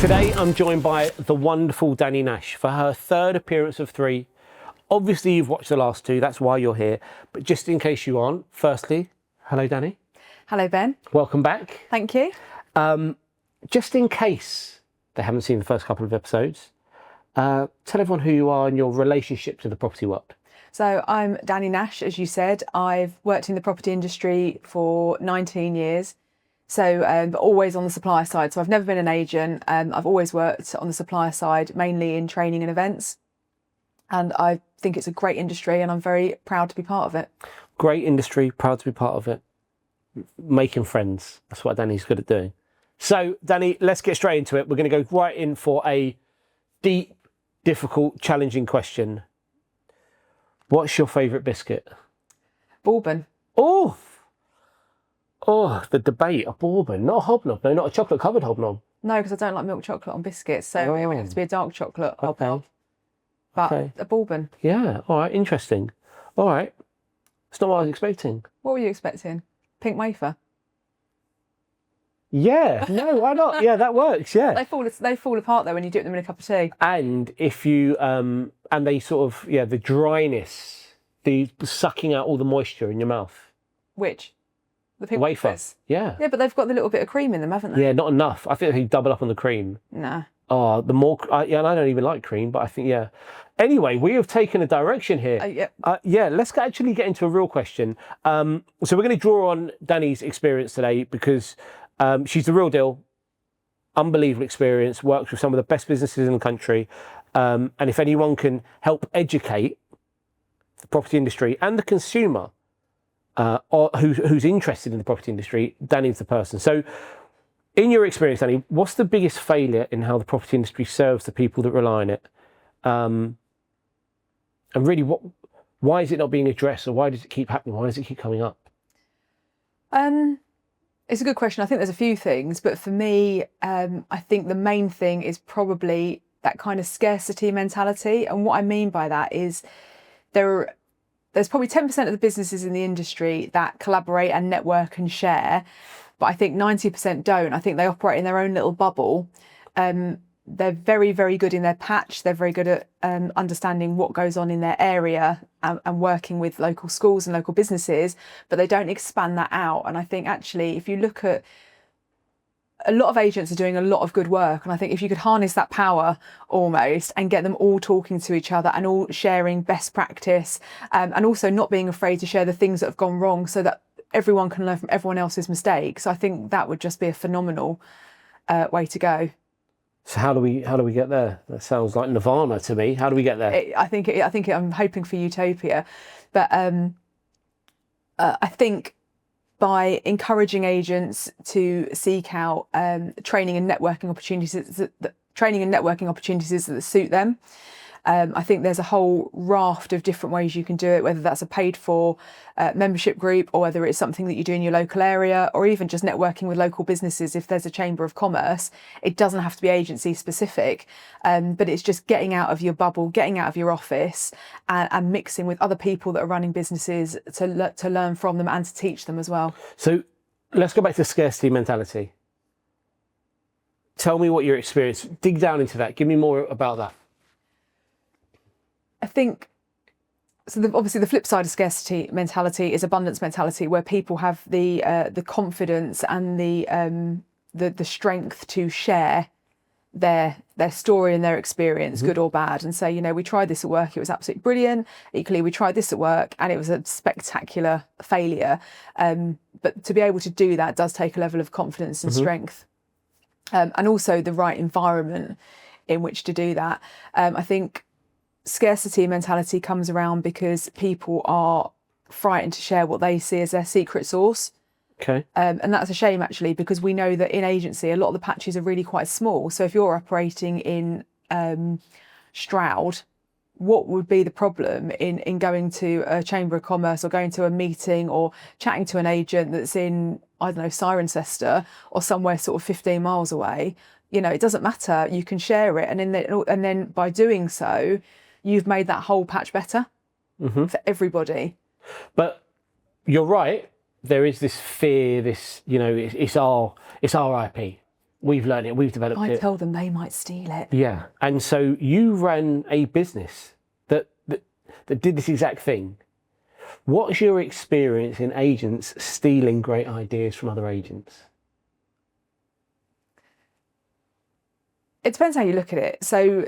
Today I'm joined by the wonderful Dani Nash for her third appearance of 3. Obviously you've watched the last 2, that's why you're here. But just in case you aren't, firstly, hello Dani. Hello Ben. Welcome back. Thank you. Just in case they haven't seen the first couple of episodes, tell everyone who you are and your relationship to the property world. So I'm Dani Nash, as you said. I've worked in the property industry for 19 years. So always on the supplier side. So I've never been an agent. I've always worked on the supplier side, mainly in training and events. And I think it's a great industry and I'm very proud to be part of it. Great industry, proud to be part of it. Making friends, that's what Dani's good at doing. So Dani, let's get straight into it. We're going to go right in for a deep, difficult, challenging question. What's your favourite biscuit? Bourbon. Oh, the debate, a bourbon, not a hobnob, no, not a chocolate-covered hobnob. No, because I don't like milk chocolate on biscuits, so it would have to be a dark chocolate hobnob. But a bourbon. Yeah, all right, interesting. All right, it's not what I was expecting. What were you expecting? Pink wafer? Yeah, no, why not? Yeah, that works, yeah. They fall apart though when you dip them in a cup of tea. And if you, and they sort of, yeah, the dryness, the sucking out all the moisture in your mouth. Which? The pink wafer. wafers? Yeah. Yeah, but they've got the little bit of cream in them, haven't they? Yeah, not enough. I think they double up on the cream. Nah. Oh, the more, yeah, and I don't even like cream, but I think, yeah. Anyway, we have taken a direction here. Yeah, let's actually get into a real question. So we're going to draw on Dani's experience today because she's the real deal. Unbelievable experience, works with some of the best businesses in the country. And if anyone can help educate the property industry and the consumer or who's interested in the property industry, Dani's the person. So in your experience, Dani, what's the biggest failure in how the property industry serves the people that rely on it? And really, why is it not being addressed, or why does it keep happening? Why does it keep coming up? It's a good question. I think there's a few things, but for me, I think the main thing is probably that kind of scarcity mentality. And what I mean by that is there's probably 10% of the businesses in the industry that collaborate and network and share, but I think 90% don't. I think they operate in their own little bubble. They're very, very good in their patch. They're very good at understanding what goes on in their area and working with local schools and local businesses, but they don't expand that out. And I think actually, if you look at a lot of agents are doing a lot of good work. And I think if you could harness that power almost and get them all talking to each other and all sharing best practice and also not being afraid to share the things that have gone wrong so that everyone can learn from everyone else's mistakes. I think that would just be a phenomenal way to go. So how do we get there? That sounds like nirvana to me. How do we get there? I'm hoping for utopia, but I think by encouraging agents to seek out training and networking opportunities that suit them. I think there's a whole raft of different ways you can do it, whether that's a paid for membership group or whether it's something that you do in your local area or even just networking with local businesses. If there's a chamber of commerce, it doesn't have to be agency specific, but it's just getting out of your bubble, getting out of your office and mixing with other people that are running businesses to learn from them and to teach them as well. So let's go back to scarcity mentality. Tell me what your experience, dig down into that. Give me more about that. I think, so obviously the flip side of scarcity mentality is abundance mentality, where people have the confidence and the strength to share their story and their experience, good or bad, and say, you know, we tried this at work, it was absolutely brilliant. Equally, we tried this at work and it was a spectacular failure. But to be able to do that does take a level of confidence and strength, and also the right environment in which to do that. I think scarcity mentality comes around because people are frightened to share what they see as their secret sauce. Okay. And that's a shame actually, because we know that in agency, a lot of the patches are really quite small. So if you're operating in Stroud, what would be the problem in going to a chamber of commerce or going to a meeting or chatting to an agent that's in, I don't know, Cirencester or somewhere sort of 15 miles away? You know, it doesn't matter. You can share it. And then by doing so, you've made that whole patch better for everybody. But you're right. There is this fear, this, you know, it's our IP. we've learned it, we've developed it. I tell them they might steal it. Yeah, and so you ran a business that did this exact thing. What's your experience in agents stealing great ideas from other agents? It depends how you look at it. So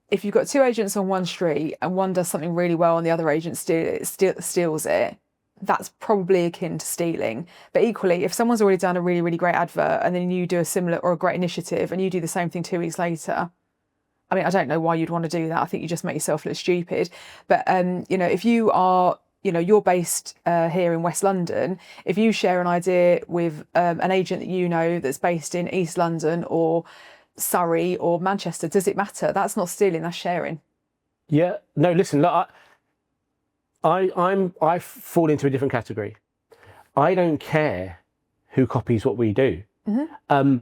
if you've got two agents on one street and one does something really well and the other agent steals it, that's probably akin to stealing. But equally, if someone's already done a really, really great advert and then you do a similar or a great initiative and you do the same thing 2 weeks later, I mean, I don't know why you'd want to do that. I think you just make yourself look stupid. But, you know, if you are, you know, you're based here in West London, if you share an idea with an agent that you know that's based in East London or Surrey or Manchester, does it matter? That's not stealing, that's sharing. Yeah, no, listen, look, I fall into a different category. I don't care who copies what we do. Mm-hmm.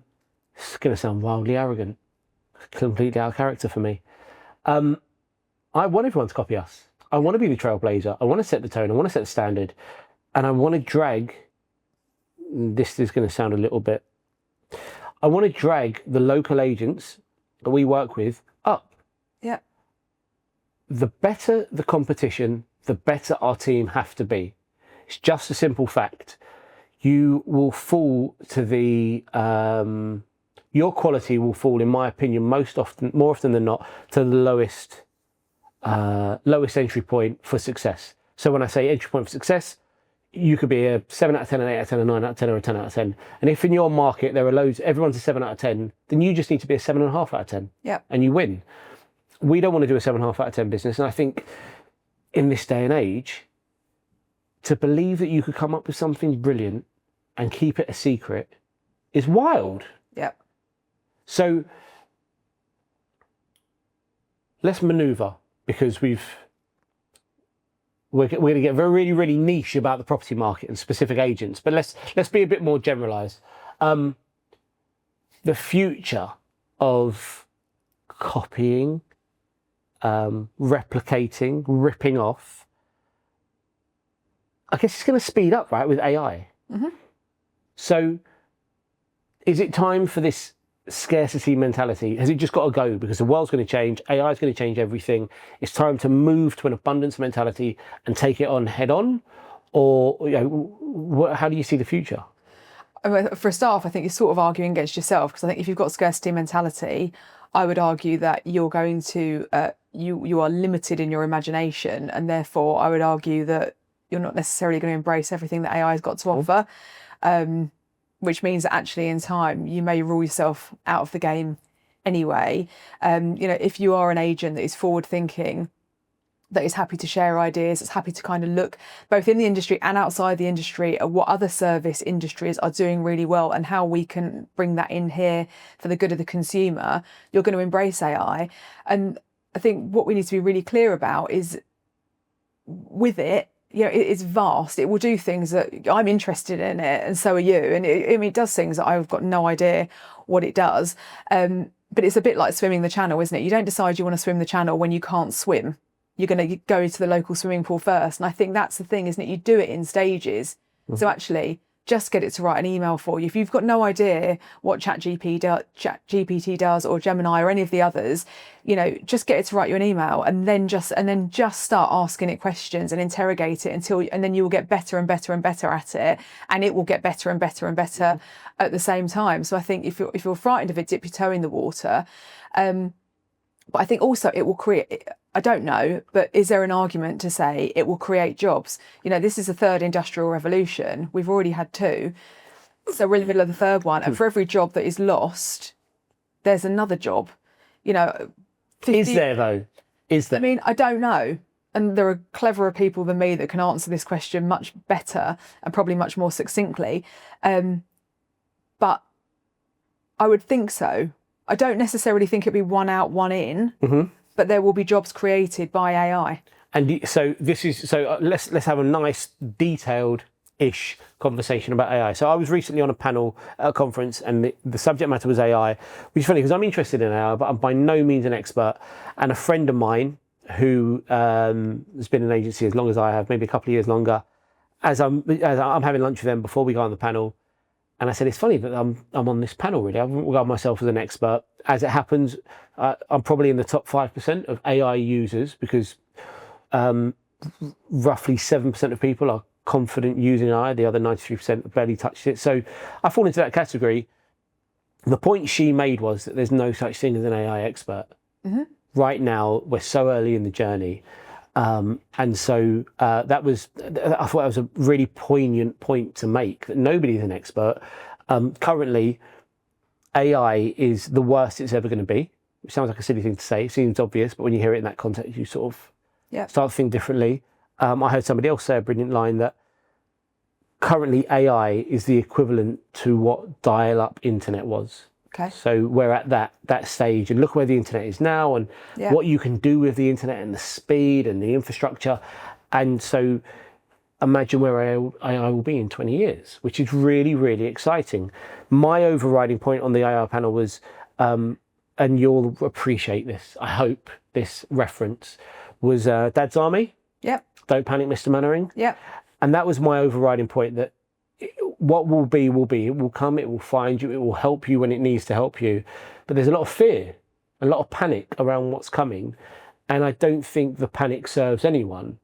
It's going to sound wildly arrogant, completely out of character for me. I want everyone to copy us. I want to be the trailblazer. I want to set the tone. I want to set the standard, and I want to drag. This is going to sound a little bit. I want to drag the local agents that we work with up. Yeah. The better the competition, the better our team have to be. It's just a simple fact. You will fall to the your quality will fall, in my opinion, more often than not, to the lowest entry point for success. So when I say entry point for success, you could be a 7 out of 10, an 8 out of 10, a 9 out of 10, or a 10 out of 10. And if in your market there are loads, everyone's a 7 out of 10, then you just need to be a 7.5 out of 10. Yeah. And you win. We don't want to do a 7.5 out of 10 business. And I think in this day and age, to believe that you could come up with something brilliant and keep it a secret is wild. Yeah. So let's maneuver, because we're going to get really, really niche about the property market and specific agents, but let's be a bit more generalised. The future of copying, replicating, ripping off, I guess it's going to speed up, right, with AI. Mm-hmm. So is it time for this scarcity mentality? Has it just got to go because the world's going to change, AI is going to change everything? It's time to move to an abundance mentality and take it on head on? Or, you know, how do you see the future? For a start, I think you're sort of arguing against yourself, because I think if you've got scarcity mentality, I would argue that you're going to you are limited in your imagination, and therefore I would argue that you're not necessarily going to embrace everything that AI has got to offer. Which means that actually in time you may rule yourself out of the game anyway. You know, if you are an agent that is forward thinking, that is happy to share ideas, that's happy to kind of look both in the industry and outside the industry at what other service industries are doing really well and how we can bring that in here for the good of the consumer, you're going to embrace AI. And I think what we need to be really clear about is with it, you know, it's vast. It will do things that I'm interested in it, and so are you. And it does things that I've got no idea what it does. But it's a bit like swimming the channel, isn't it? You don't decide you want to swim the channel when you can't swim. You're going to go to the local swimming pool first. And I think that's the thing, isn't it? You do it in stages. Mm-hmm. So actually, just get it to write an email for you. If you've got no idea what ChatGPT does, or Gemini or any of the others, you know, just get it to write you an email, and then just start asking it questions and interrogate it and then you will get better and better and better at it, and it will get better and better and better at the same time. So I think if you're frightened of it, dip your toe in the water. But I think also it will create, I don't know, but is there an argument to say it will create jobs? You know, this is the third industrial revolution. We've already had two. So we're in the middle of the third one. And for every job that is lost, there's another job. You know, 50, is there though? Is there? I mean, I don't know. And there are cleverer people than me that can answer this question much better and probably much more succinctly. But I would think so. I don't necessarily think it'd be one out, one in, mm-hmm. but there will be jobs created by AI. And so let's have a nice detailed-ish conversation about AI. So I was recently on a panel at a conference, and the subject matter was AI, which is funny because I'm interested in AI, but I'm by no means an expert. And a friend of mine who has been in agency as long as I have, maybe a couple of years longer, as I'm having lunch with them before we go on the panel, And I said, it's funny that I'm on this panel, really. I wouldn't regard myself as an expert. As it happens, I'm probably in the top 5% of AI users, because roughly 7% of people are confident using AI. The other 93% have barely touched it. So I fall into that category. The point she made was that there's no such thing as an AI expert. Right now, we're so early in the journey. And so I thought that was a really poignant point to make, that nobody's an expert. Currently, AI is the worst it's ever going to be, which sounds like a silly thing to say. It seems obvious, but when you hear it in that context, you sort of start to think differently. I heard somebody else say a brilliant line, that currently AI is the equivalent to what dial-up internet was. Okay. So we're at that stage, and look where the internet is now, and what you can do with the internet, and the speed and the infrastructure. And so imagine where AI will be in 20 years, which is really, really exciting. My overriding point on the AI panel was, and you'll appreciate this, I hope, this reference, was Dad's Army. Yep. Don't panic, Mr. Mannering. Yep. And that was my overriding point, that what will be, will be. It will come, it will find you, it will help you when it needs to help you. But there's a lot of fear, a lot of panic around what's coming. And I don't think the panic serves anyone.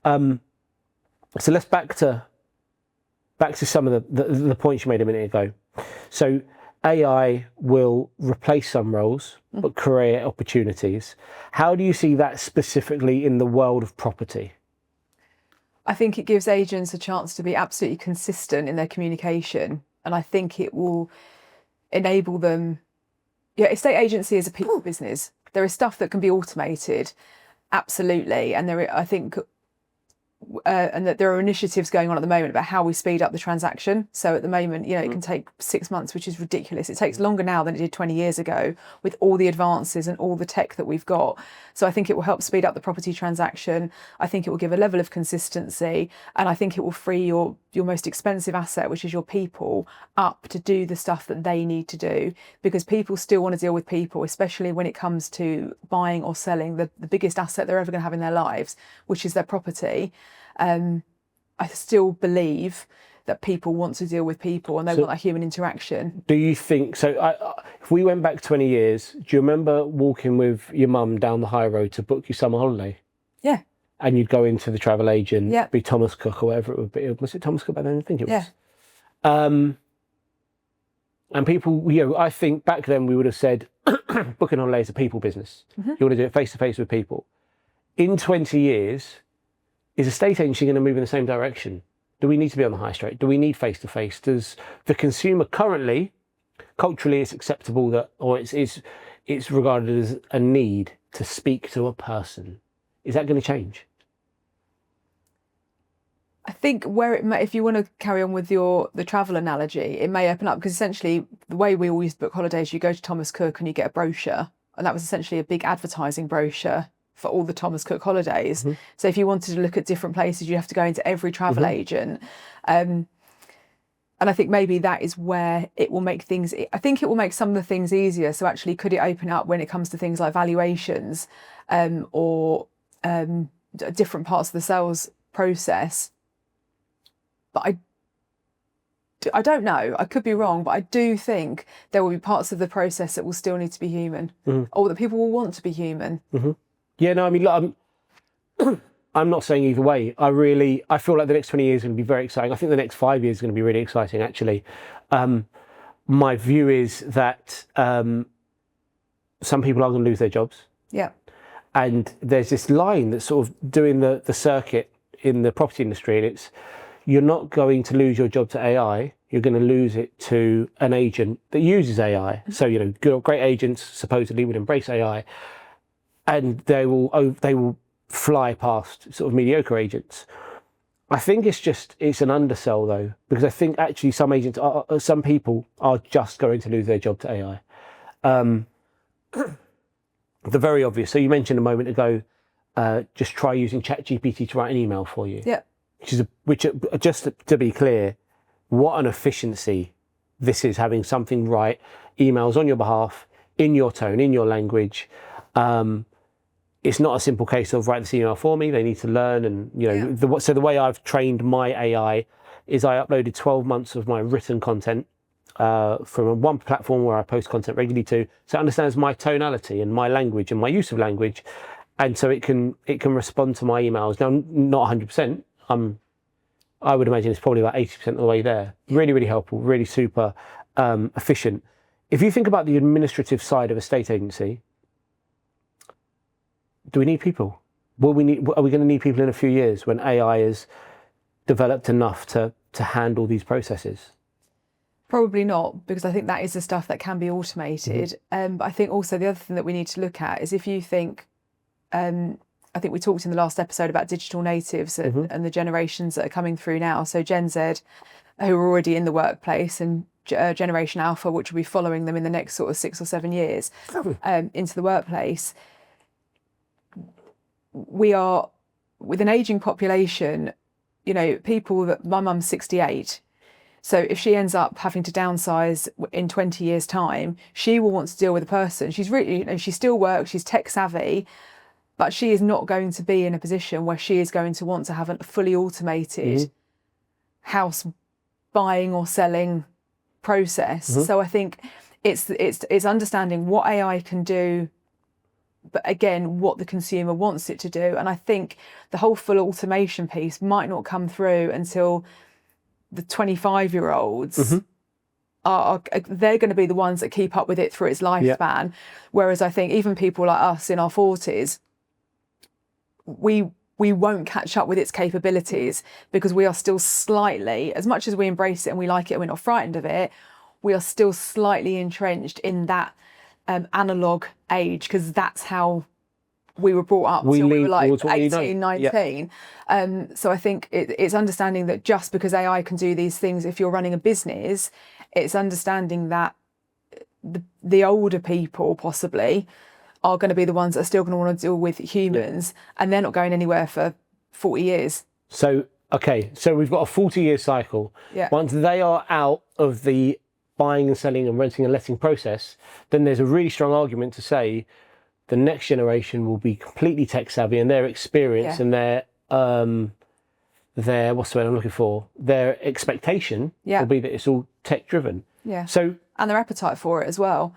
So let's back to some of the points you made a minute ago. So AI will replace some roles, but create opportunities. How do you see that specifically in the world of property? I think it gives agents a chance to be absolutely consistent in their communication. And I think it will enable them. Yeah, estate agency is a people business. There is stuff that can be automated, absolutely. And I think, and that there are initiatives going on at the moment about how we speed up the transaction. So at the moment, it can take 6 months, which is ridiculous. It takes longer now than it did 20 years ago, with all the advances and all the tech that we've got. So I think it will help speed up the property transaction. I think it will give a level of consistency, and I think it will free your most expensive asset, which is your people, up to do the stuff that they need to do, because people still want to deal with people, especially when it comes to buying or selling the biggest asset they're ever going to have in their lives, which is their property. I still believe that people want to deal with people, and they want that human interaction. Do you think so? If we went back 20 years, do you remember walking with your mum down the high road to book your summer holiday? Yeah. And you'd go into the travel agent, be Thomas Cook or whatever it would be. Was it Thomas Cook back then? I think it was. Yeah. And people, I think back then we would have said, booking holiday is a people business. You want to do it face to face with people. In 20 years, is estate agency going to move in the same direction? Do we need to be on the high street? Do we need face to face? Does the consumer currently, culturally, it's acceptable that, or it's regarded as a need to speak to a person? Is that going to change? I think if you want to carry on with the travel analogy, it may open up, because essentially the way we all used to book holidays, you go to Thomas Cook and you get a brochure, and that was essentially a big advertising brochure for all the Thomas Cook holidays. So if you wanted to look at different places, you have to go into every travel agent. And I think maybe that is where it will make things, I think it will make some of the things easier. So actually, could it open up when it comes to things like valuations or different parts of the sales process? But I don't know. I could be wrong, but I do think there will be parts of the process that will still need to be human, or that people will want to be human. Yeah, no, I mean, look, I'm not saying either way. I feel like the next 20 years is going to be very exciting. I think the next 5 years is going to be really exciting, actually. My view is that some people are going to lose their jobs. Yeah. And there's this line that's sort of doing the circuit in the property industry, and it's, you're not going to lose your job to AI. You're going to lose it to an agent that uses AI. So, great agents supposedly would embrace AI, and they will fly past sort of mediocre agents. I think it's an undersell though, because I think actually some people are just going to lose their job to AI. The very obvious. So you mentioned a moment ago, just try using ChatGPT to write an email for you. Yeah. Which just to be clear, what an efficiency this is, having something write emails on your behalf, in your tone, in your language. It's not a simple case of write this email for me. They need to learn, and so the way I've trained my AI is I uploaded 12 months of my written content from one platform where I post content regularly to, so it understands my tonality and my language and my use of language, and so it can respond to my emails. Now, not 100%. I would imagine it's probably about 80% of the way there. Really, really helpful. Really super efficient. If you think about the administrative side of a state agency, do we need people? Are we going to need people in a few years when AI is developed enough to handle these processes? Probably not, because I think that is the stuff that can be automated. But I think also the other thing that we need to look at is if you think, I think we talked in the last episode about digital natives and the generations that are coming through now. So Gen Z, who are already in the workplace, and Generation Alpha, which will be following them in the next sort of 6 or 7 years into the workplace. We are, with an ageing population, you know, people that, my mum's 68. So if she ends up having to downsize in 20 years' time, she will want to deal with a person. She's really, you know, she still works, she's tech savvy, but she is not going to be in a position where she is going to want to have a fully automated house buying or selling process. So I think it's understanding what AI can do, but again, what the consumer wants it to do. And I think the whole full automation piece might not come through until the 25-year-olds are they're going to be the ones that keep up with it through its lifespan. Whereas I think even people like us in our 40s, we won't catch up with its capabilities because we are still slightly, as much as we embrace it and we like it and we're not frightened of it, we are still slightly entrenched in that analog age, because that's how we were brought up till we were like 18, 19. So I think it's understanding that just because AI can do these things, if you're running a business, it's understanding that the older people possibly are going to be the ones that are still going to want to deal with humans, and they're not going anywhere for 40 years. So, okay, so we've got a 40-year cycle. Once they are out of the buying and selling and renting and letting process, then there's a really strong argument to say the next generation will be completely tech savvy, and their experience and their what's the word I'm looking for? Their expectation will be that it's all tech driven. So, and their appetite for it as well.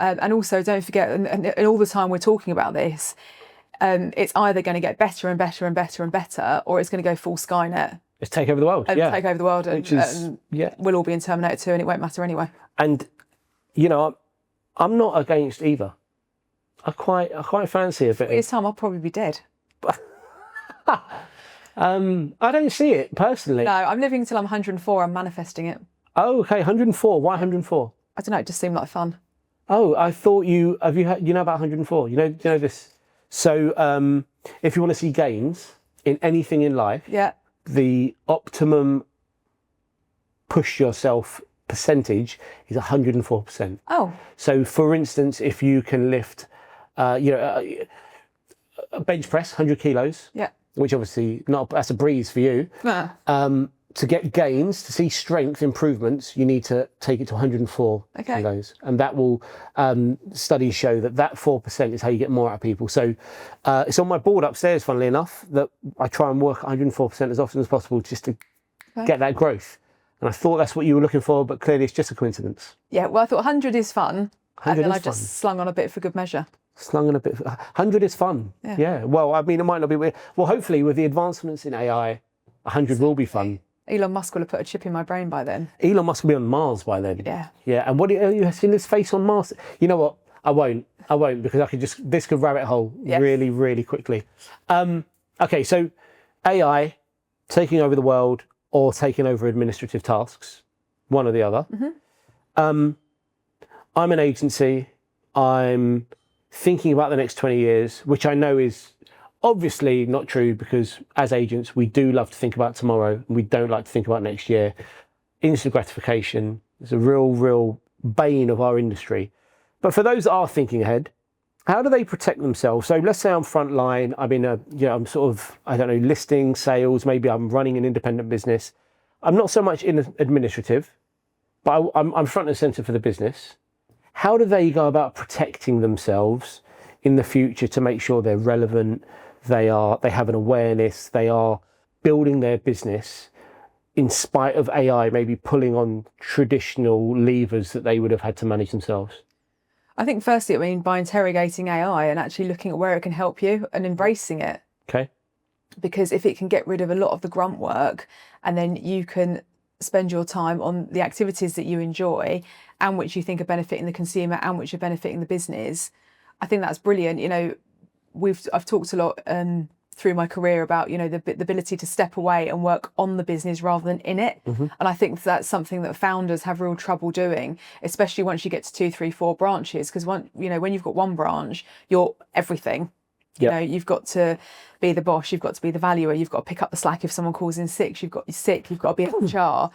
And also, don't forget, and all the time we're talking about this, it's either going to get better and better and better and better, or it's going to go full Skynet. It's take over the world. Take over the world, and we'll all be in Terminator 2, and it won't matter anyway. And you know, I'm not against either. I quite fancy a bit. This time I'll probably be dead. I don't see it personally. No, I'm living until I'm 104. I'm manifesting it. Oh, okay, 104. Why 104? I don't know. It just seemed like fun. Oh, I thought you know about 104. You know this. So if you want to see gains in anything in life, the optimum push yourself percentage is 104%. Oh. So for instance, if you can lift, a bench press 100 kilos, which obviously that's a breeze for you. To get gains, to see strength improvements, you need to take it to 104 kilos. And that will, studies show that 4% is how you get more out of people. So it's on my board upstairs, funnily enough, that I try and work 104% as often as possible just to get that growth. And I thought that's what you were looking for, but clearly it's just a coincidence. Yeah, well, I thought 100 is fun. 100 and then I just slung on a bit for good measure. Slung on a bit. 100 is fun. Yeah. Well, I mean, it might not be weird. Well, hopefully with the advancements in AI, 100 will be fun. Elon Musk will have put a chip in my brain by then. Elon Musk will be on Mars by then. Yeah. And what you have seen his face on Mars? You know what? I won't because this could rabbit hole really, really quickly. Okay, so AI taking over the world or taking over administrative tasks, one or the other. I'm an agency. I'm thinking about the next 20 years, which I know is obviously not true, because as agents, we do love to think about tomorrow and we don't like to think about next year. Instant gratification is a real bane of our industry. But for those that are thinking ahead, how do they protect themselves? So let's say I'm frontline, I'm in I'm sort of, I don't know, listing, sales, maybe I'm running an independent business. I'm not so much in administrative, but I'm front and center for the business. How do they go about protecting themselves in the future to make sure they're relevant, they have an awareness, they are building their business in spite of AI maybe pulling on traditional levers that they would have had to manage themselves? I think firstly, I mean, by interrogating AI and actually looking at where it can help you and embracing it. Okay. Because if it can get rid of a lot of the grunt work and then you can spend your time on the activities that you enjoy and which you think are benefiting the consumer and which are benefiting the business, I think that's brilliant. You know, I've talked a lot through my career about, you know, the ability to step away and work on the business rather than in it. And I think that's something that founders have real trouble doing, especially once you get to 2, 3, 4 branches. Because when you've got one branch, you're everything. You know, you've got to be the boss, you've got to be the valuer, you've got to pick up the slack if someone calls in sick, you've got to be HR.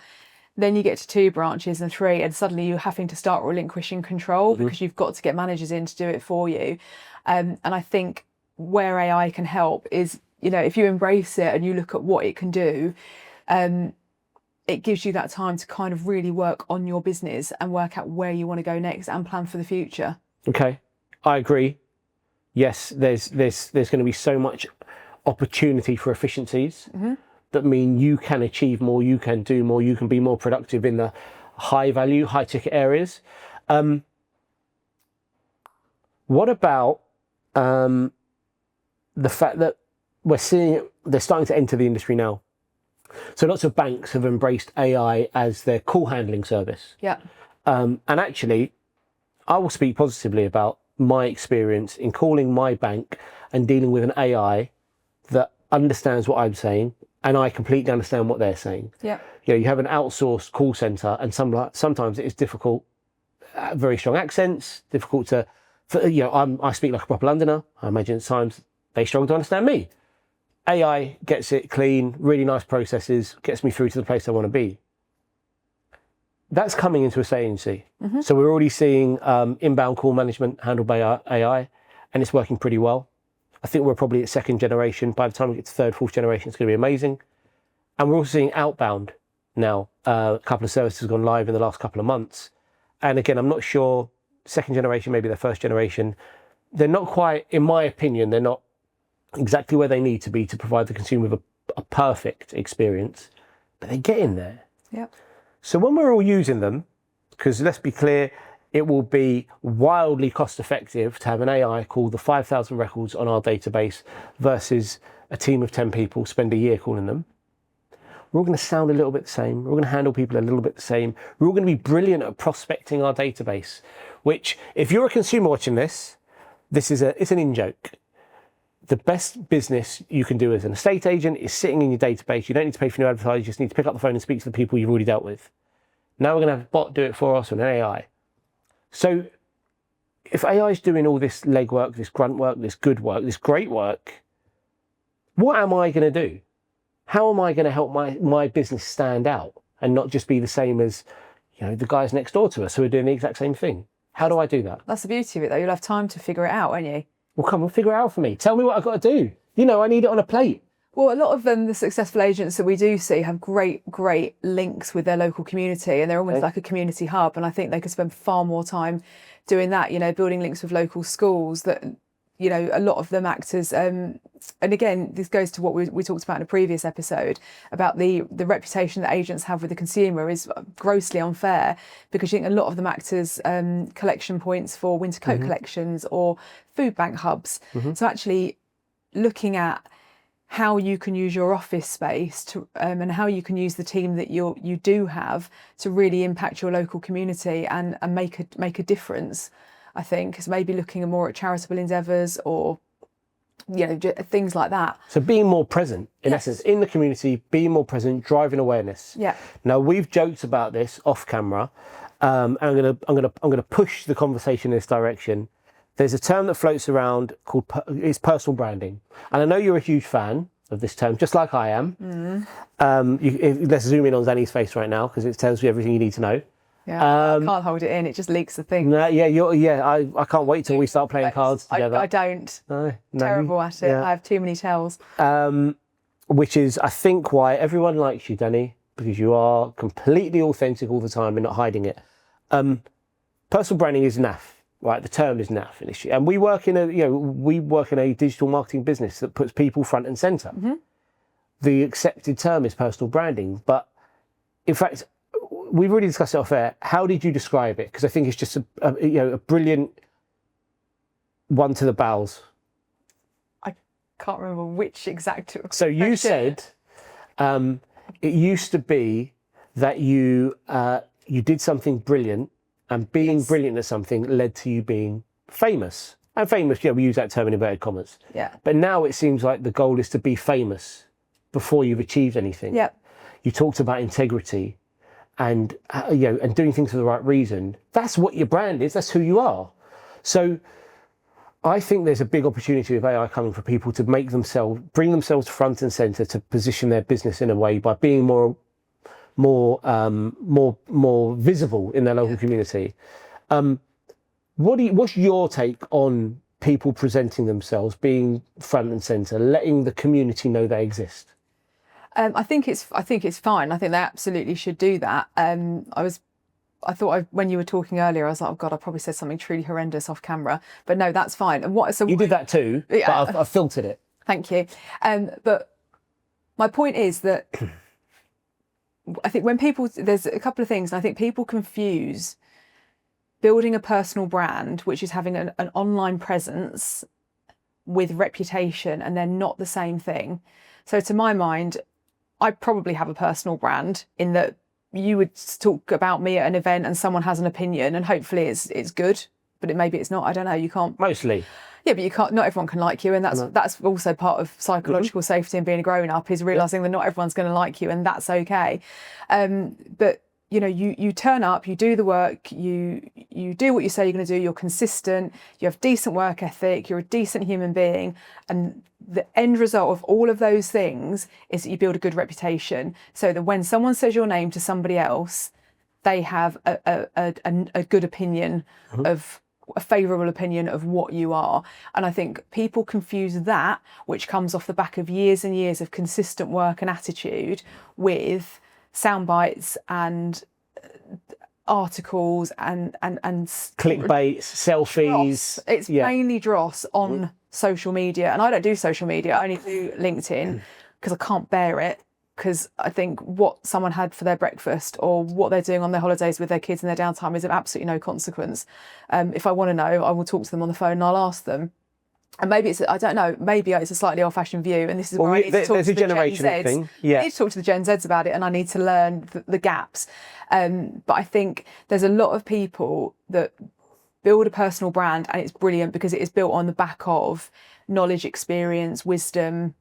Then you get to 2 branches and 3, and suddenly you're having to start relinquishing control because you've got to get managers in to do it for you. And I think where AI can help is, you know, if you embrace it and you look at what it can do, it gives you that time to kind of really work on your business and work out where you want to go next and plan for the future. Okay, I agree. Yes, there's going to be so much opportunity for efficiencies that mean you can achieve more, you can do more, you can be more productive in the high value, high ticket areas. What about the fact that we're seeing they're starting to enter the industry now? So lots of banks have embraced AI as their call handling service. Yeah. And actually, I will speak positively about my experience in calling my bank and dealing with an AI that understands what I'm saying and I completely understand what they're saying. Yeah. You know, you have an outsourced call center and sometimes it is difficult, very strong accents, difficult to, I speak like a proper Londoner. I imagine at times they struggle to understand me. AI gets it clean, really nice processes, gets me through to the place I want to be. That's coming into a state agency. So we're already seeing inbound call management handled by AI, and it's working pretty well. I think we're probably at 2nd generation. By the time we get to 3rd, 4th generation, it's going to be amazing. And we're also seeing outbound now. A couple of services have gone live in the last couple of months. And again, I'm not sure, 2nd generation, maybe their 1st generation, they're not quite, in my opinion, they're not exactly where they need to be to provide the consumer with a perfect experience, but they get in there. Yeah. So when we're all using them, because let's be clear, it will be wildly cost effective to have an AI call the 5,000 records on our database versus a team of 10 people spend a year calling them. We're all going to sound a little bit the same. We're all going to handle people a little bit the same. We're all going to be brilliant at prospecting our database, which if you're a consumer watching this, it's an in-joke. The best business you can do as an estate agent is sitting in your database. You don't need to pay for new advertising. You just need to pick up the phone and speak to the people you've already dealt with. Now we're going to have a bot do it for us with an AI. So if AI is doing all this legwork, this grunt work, this good work, this great work, what am I going to do? How am I going to help my business stand out and not just be the same as, you know, the guys next door to us who are doing the exact same thing? How do I do that? That's the beauty of it, though. You'll have time to figure it out, won't you? Well, come on, figure it out for me. Tell me what I've got to do. You know, I need it on a plate. Well, a lot of the successful agents that we do see have great links with their local community, and they're almost like a community hub. And I think they could spend far more time doing that, you know, building links with local schools that, you know, a lot of them act as, and again, this goes to what we talked about in a previous episode about the reputation that agents have with the consumer is grossly unfair, because you think a lot of them act as collection points for winter coat collections or food bank hubs. So actually looking at how you can use your office space to, and how you can use the team that you do have to really impact your local community and make a difference, I think, is maybe looking more at charitable endeavours or, you know, things like that. So being more present, in essence, in the community, being more present, driving awareness. Yeah. Now we've joked about this off camera. And I'm gonna push the conversation in this direction. There's a term that floats around called personal branding, and I know you're a huge fan of this term, just like I am. Let's zoom in on Dani's face right now because it tells you everything you need to know. Yeah, I can't hold it in; it just leaks the thing. No, I can't wait till we start playing cards together. I don't. No, terrible at it. Yeah. I have too many tells. Which is, I think, why everyone likes you, Dani, because you are completely authentic all the time and not hiding it. Personal branding is naff. Right, the term is naff initially, and we work in a digital marketing business that puts people front and center. The accepted term is personal branding, but in fact, we've already discussed it off air. How did you describe it? Because I think it's just a brilliant one to the bowels. I can't remember which exact. So you said it used to be that you did something brilliant, and being brilliant at something led to you being famous. And famous, yeah, we use that term in inverted commas. Yeah. But now it seems like the goal is to be famous before you've achieved anything. Yeah. You talked about integrity and and doing things for the right reason. That's what your brand is. That's who you are. So I think there's a big opportunity with AI coming for people to bring themselves front and center, to position their business in a way by being more visible in their local community. What's your take on people presenting themselves, being front and center, letting the community know they exist? I think it's fine. I think they absolutely should do that. I thought when you were talking earlier, I was like, oh God, I probably said something truly horrendous off camera. But no, that's fine. And you did that too, yeah. But I've filtered it. Thank you. But my point is that I think there's a couple of things, and I think people confuse building a personal brand, which is having an online presence, with reputation, and they're not the same thing. So to my mind, I probably have a personal brand in that you would talk about me at an event and someone has an opinion, and hopefully it's good, but maybe it's not. I don't know. You can't. Mostly. Yeah, but you can't. Not everyone can like you, and that's also part of psychological safety and being a grown up, is realizing that not everyone's going to like you, and that's okay. But you turn up, you do the work, you do what you say you're going to do. You're consistent. You have decent work ethic. You're a decent human being, and the end result of all of those things is that you build a good reputation, so that when someone says your name to somebody else, they have a good opinion of a favourable opinion of what you are. And I think people confuse that, which comes off the back of years and years of consistent work and attitude, with sound bites and articles and clickbaits, selfies. It's mainly dross on social media, and I don't do social media. I only do LinkedIn because I can't bear it. Because I think what someone had for their breakfast or what they're doing on their holidays with their kids in their downtime is of absolutely no consequence. If I want to know, I will talk to them on the phone and I'll ask them. And maybe it's a slightly old-fashioned view, and this is where I need to talk to the Gen Zs. Thing. Yeah. I need to talk to the Gen Zs about it, and I need to learn the gaps. But I think there's a lot of people that build a personal brand, and it's brilliant because it is built on the back of knowledge, experience, wisdom,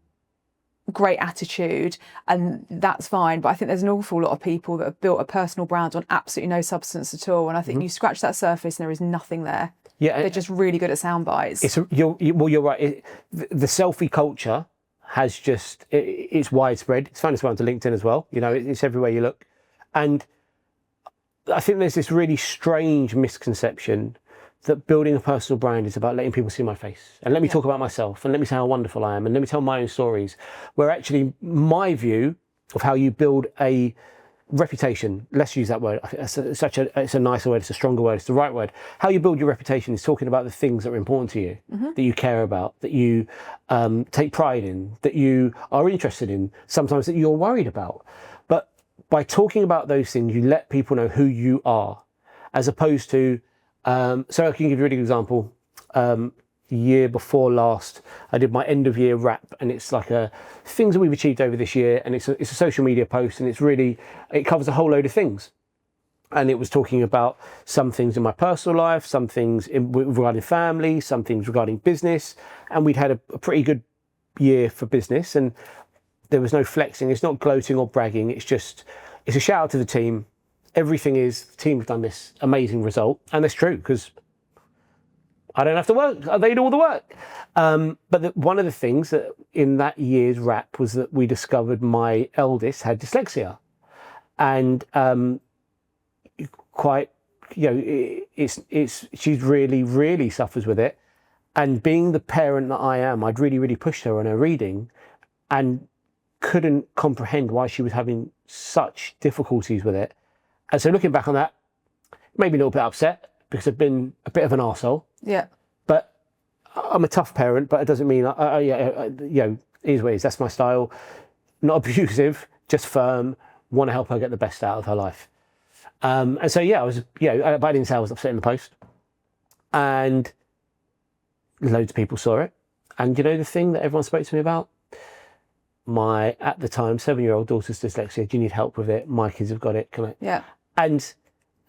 great attitude, and that's fine. But I think there's an awful lot of people that have built a personal brand on absolutely no substance at all, and I think you scratch that surface and there is nothing there. Yeah, they're just really good at sound bites. You're right. The selfie culture has it's widespread. It's found its way onto LinkedIn as well. It's everywhere you look, and I think there's this really strange misconception that building a personal brand is about letting people see my face and let me talk about myself and let me say how wonderful I am and let me tell my own stories. Where actually my view of how you build a reputation, let's use that word, it's a nicer word, it's a stronger word, it's the right word. How you build your reputation is talking about the things that are important to you, that you care about, that you take pride in, that you are interested in, sometimes that you're worried about. But by talking about those things, you let people know who you are, as opposed to so I can give you a really good example. The year before last, I did my end of year wrap, and it's like things that we've achieved over this year, and it's a social media post, and it covers a whole load of things. And it was talking about some things in my personal life, some things regarding family, some things regarding business, and we'd had a pretty good year for business, and there was no flexing. It's not gloating or bragging. It's a shout out to the team. Everything is, the team have done this amazing result, and that's true because I don't have to work. They do all the work. But one of the things that in that year's wrap was that we discovered my eldest had dyslexia, and she's really suffers with it. And being the parent that I am, I'd really pushed her on her reading, and couldn't comprehend why she was having such difficulties with it. And so looking back on that, maybe a little bit upset because I've been a bit of an arsehole. Yeah. But I'm a tough parent, but it doesn't mean, it is what it is. That's my style. Not abusive, just firm, want to help her get the best out of her life. And so, yeah, I was, I didn't say I was upset in the post. And loads of people saw it. And you know the thing that everyone spoke to me about? My, at the time, 7-year-old daughter's dyslexia. Do you need help with it? My kids have got it. Can I? Yeah. And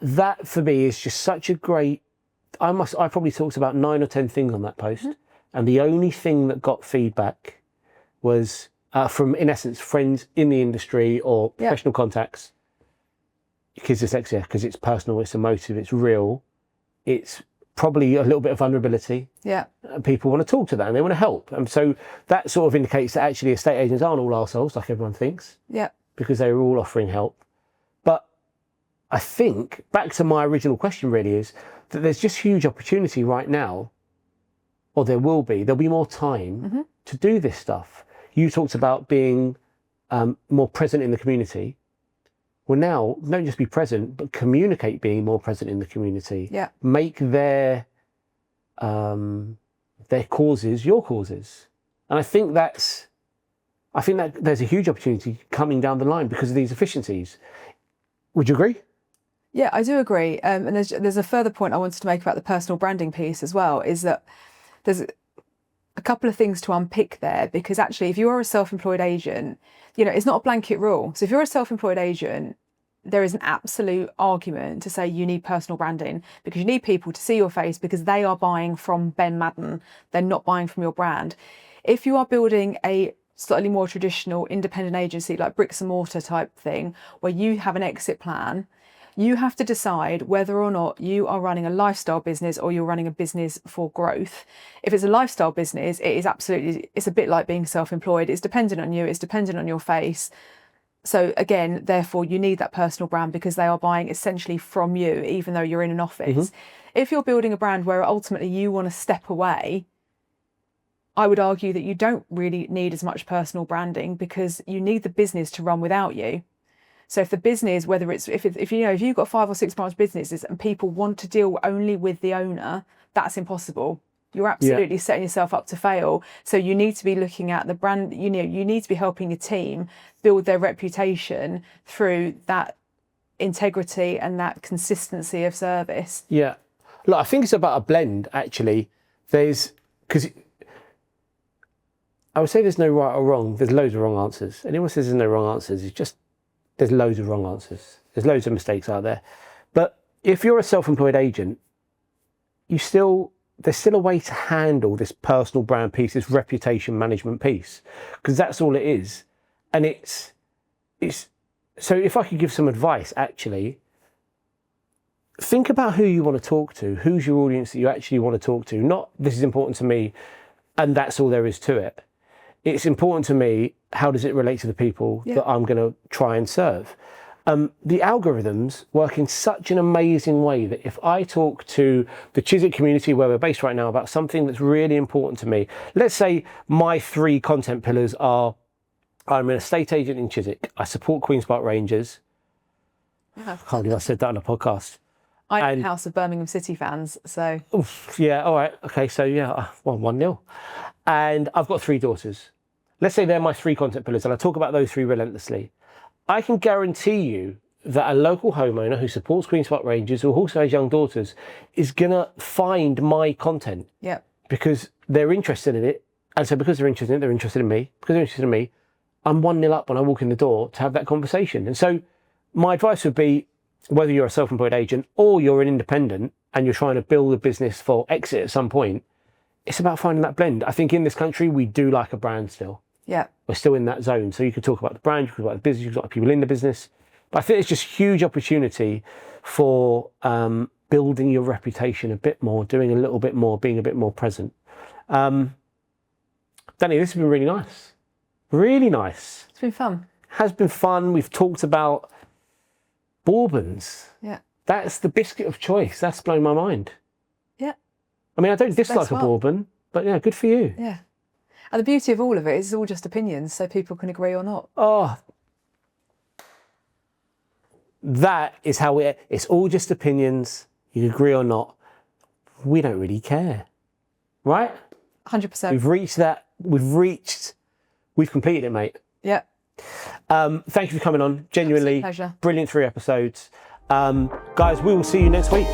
that for me is just such a great, I probably talked about 9 or 10 things on that post. And the only thing that got feedback was from, in essence, friends in the industry or professional contacts. Kids dyslexia, because it's personal, it's emotive, it's real. It's probably a little bit of vulnerability. Yeah. People want to talk to that and they want to help. And so that sort of indicates that actually estate agents aren't all arseholes like everyone thinks. Yeah. Because they're all offering help. But I think, back to my original question really, is that there's just huge opportunity right now, or there'll be more time to do this stuff. You talked about being more present in the community. Well, now, don't just be present, but communicate being more present in the community. Yeah. Make their causes your causes. And I think that there's a huge opportunity coming down the line because of these efficiencies. Would you agree? Yeah, I do agree. And there's a further point I wanted to make about the personal branding piece as well, is that there's a couple of things to unpick there, because actually if you are a self-employed agent, it's not a blanket rule. So if you're a self-employed agent, there is an absolute argument to say you need personal branding, because you need people to see your face because they are buying from Ben Madden. They're not buying from your brand. If you are building a slightly more traditional independent agency, like bricks and mortar type thing, where you have an exit plan, you have to decide whether or not you are running a lifestyle business or you're running a business for growth. If it's a lifestyle business, it's a bit like being self-employed. It's dependent on you. It's dependent on your face. So again, therefore, you need that personal brand because they are buying essentially from you, even though you're in an office. If you're building a brand where ultimately you want to step away, I would argue that you don't really need as much personal branding because you need the business to run without you. So if the business, whether it's, if you've got 5 or 6 branch businesses and people want to deal only with the owner, that's impossible. You're absolutely setting yourself up to fail. So you need to be looking at the brand, you need to be helping your team build their reputation through that integrity and that consistency of service. Yeah. Look, I think it's about a blend, actually. Because I would say there's no right or wrong. There's loads of wrong answers. Anyone says there's no wrong answers, it's just, there's loads of wrong answers. There's loads of mistakes out there. But if you're a self-employed agent, there's still a way to handle this personal brand piece, this reputation management piece, because that's all it is. And it's so if I could give some advice, actually, think about who you want to talk to, who's your audience that you actually want to talk to. Not this is important to me and that's all there is to it. It's important to me, how does it relate to the people that I'm going to try and serve? The algorithms work in such an amazing way that if I talk to the Chiswick community where we're based right now about something that's really important to me, let's say my 3 content pillars are, I'm an estate agent in Chiswick, I support Queen's Park Rangers. I can't believe I said that on a podcast. I'm a House of Birmingham City fans, so. Oof, yeah, all right, okay, so yeah, well, 1-0. And I've got 3 daughters. Let's say they're my 3 content pillars, and I talk about those 3 relentlessly. I can guarantee you that a local homeowner who supports Queen's Park Rangers, who also has young daughters, is going to find my content. Yeah. Because they're interested in it. And so because they're interested in it, they're interested in me. Because they're interested in me, I'm 1-0 up when I walk in the door to have that conversation. And so my advice would be, whether you're a self-employed agent or you're an independent and you're trying to build a business for exit at some point, it's about finding that blend. I think in this country, we do like a brand still. Yeah. We're still in that zone. So you could talk about the brand, you could talk about the business, you could talk about people in the business. But I think it's just huge opportunity for building your reputation a bit more, doing a little bit more, being a bit more present. Dani, this has been really nice. Really nice. It's been fun. Has been fun. We've talked about bourbons. Yeah. That's the biscuit of choice. That's blown my mind. Yeah. I mean, I don't dislike a bourbon, but yeah, good for you. Yeah. And the beauty of all of it is it's all just opinions, so people can agree or not. Oh, that is how it's all just opinions. You agree or not. We don't really care. Right? 100%. We've reached that. We've completed it, mate. Yeah. Thank you for coming on. Genuinely, pleasure. Brilliant 3 episodes. Guys, we will see you next week.